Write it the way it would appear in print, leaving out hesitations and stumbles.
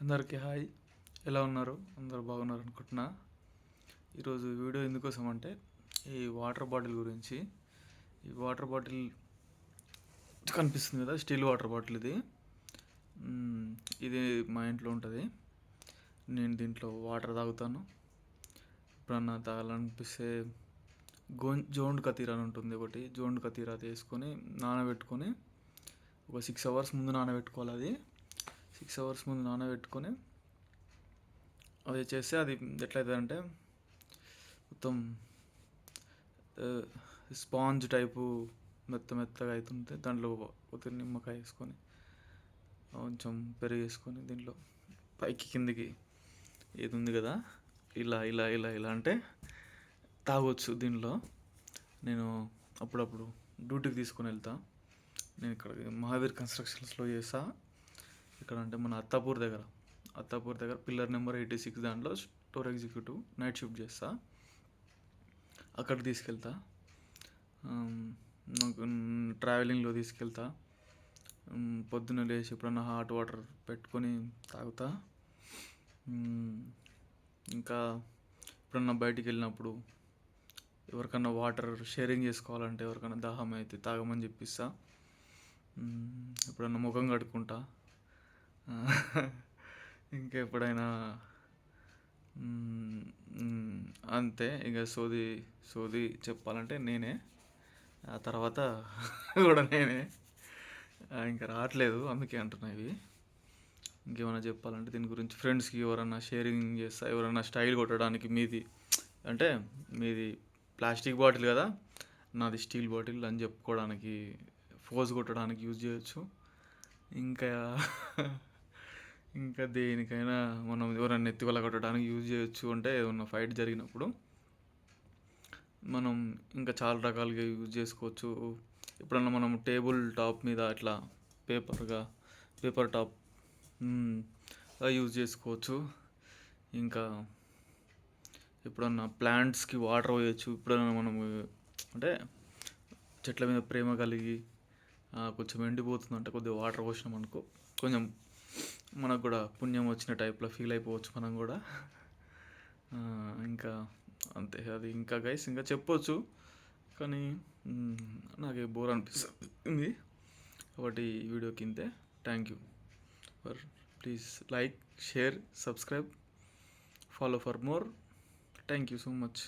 అందరికీ హాయ్. ఎలా ఉన్నారు? అందరూ బాగున్నారు అనుకుంటున్నా. ఈరోజు వీడియో ఎందుకోసం అంటే ఈ వాటర్ బాటిల్ గురించి. ఈ వాటర్ బాటిల్ కనిపిస్తుంది కదా, స్టీల్ వాటర్ బాటిల్ ఇది. ఇది మా ఇంట్లో ఉంటుంది. నేను దీంట్లో వాటర్ తాగుతాను. ఎప్పుడన్నా తాగాలనిపిస్తే జోండ్ కతీరా అని ఉంటుంది ఒకటి. జోండ్ కతీరా తీసుకొని నానబెట్టుకొని ఒక 6 hours ముందు నానబెట్టుకోవాలి. అది 6 hours ముందు నానబెట్టుకొని అది చేస్తే అది ఎట్లయితుంది అంటే మొత్తం స్పాంజ్ టైపు మెత్తగా అవుతుంది. దాంట్లో కొద్దిగా నిమ్మకాయ వేసుకొని కొంచెం పెరుగు వేసుకొని దీంట్లో పైకి కిందికి ఏది ఉంది కదా, ఇలా ఇలా ఇలా ఇలా అంటే తాగొచ్చు. దీనిలో నేను అప్పుడప్పుడు డ్యూటీకి తీసుకొని వెళ్తా. నేను ఇక్కడ మహావీర్ కన్స్ట్రక్షన్స్లో చేస్తా. ఇక్కడ అంటే మన అత్తాపూర్ దగ్గర పిల్లర్ నెంబర్ 86 దాంట్లో స్టోర్ ఎగ్జిక్యూటివ్ నైట్ షిఫ్ట్ చేస్తా. అక్కడికి తీసుకెళ్తా. నాకు ట్రావెలింగ్లో తీసుకెళ్తా. పొద్దున్న లేచి ఎప్పుడన్నా హాట్ వాటర్ పెట్టుకొని తాగుతా. ఇంకా ఎప్పుడన్నా బయటికి వెళ్ళినప్పుడు ఎవరికన్నా వాటర్ షేరింగ్ చేసుకోవాలంటే, ఎవరికైనా దాహం అయితే తాగమని చెప్పిస్తా. ఎప్పుడన్నా ముఖం కడుక్కుంటా. ఇంకెప్పుడైనా అంతే. ఇక సోది చెప్పాలంటే నేనే, ఆ తర్వాత కూడా నేనే. ఇంకా రావట్లేదు, అందుకే అంటున్నా ఇవి. ఇంకేమైనా చెప్పాలంటే దీని గురించి ఫ్రెండ్స్కి ఎవరన్నా షేరింగ్ చేస్తా. ఎవరన్నా స్టైల్ కొట్టడానికి మీది ప్లాస్టిక్ బాటిల్ కదా, నాది స్టీల్ బాటిల్ అని చెప్పుకోవడానికి, ఫోజ్ కొట్టడానికి యూజ్ చేయొచ్చు. ఇంకా దేనికైనా మనం ఎవరైనా ఎత్తివల కొట్టడానికి యూజ్ చేయొచ్చు. అంటే ఏదన్నా ఫైట్ జరిగినప్పుడు మనం ఇంకా చాలా రకాలుగా యూజ్ చేసుకోవచ్చు. ఎప్పుడన్నా మనం టేబుల్ టాప్ మీద ఇట్లా పేపర్ టాప్ యూజ్ చేసుకోవచ్చు. ఇంకా ఎప్పుడన్నా ప్లాంట్స్కి వాటర్ పోయొచ్చు. ఎప్పుడన్నా మనం అంటే చెట్ల మీద ప్రేమ కలిగి కొంచెం ఎండిపోతుందంటే కొద్దిగా వాటర్ పోసినాం అనుకో, కొంచెం మనకు కూడా పుణ్యం వచ్చిన టైప్లో ఫీల్ అయిపోవచ్చు మనం కూడా. ఇంకా అంతే. అది ఇంకా గైస్ ఇంకా చెప్పొచ్చు, కానీ నాకు బోర్ అనిపిస్తుంది. కాబట్టి ఈ వీడియోకి ఇంతే. Thank you please like, share, subscribe, follow for more. Thank you so much.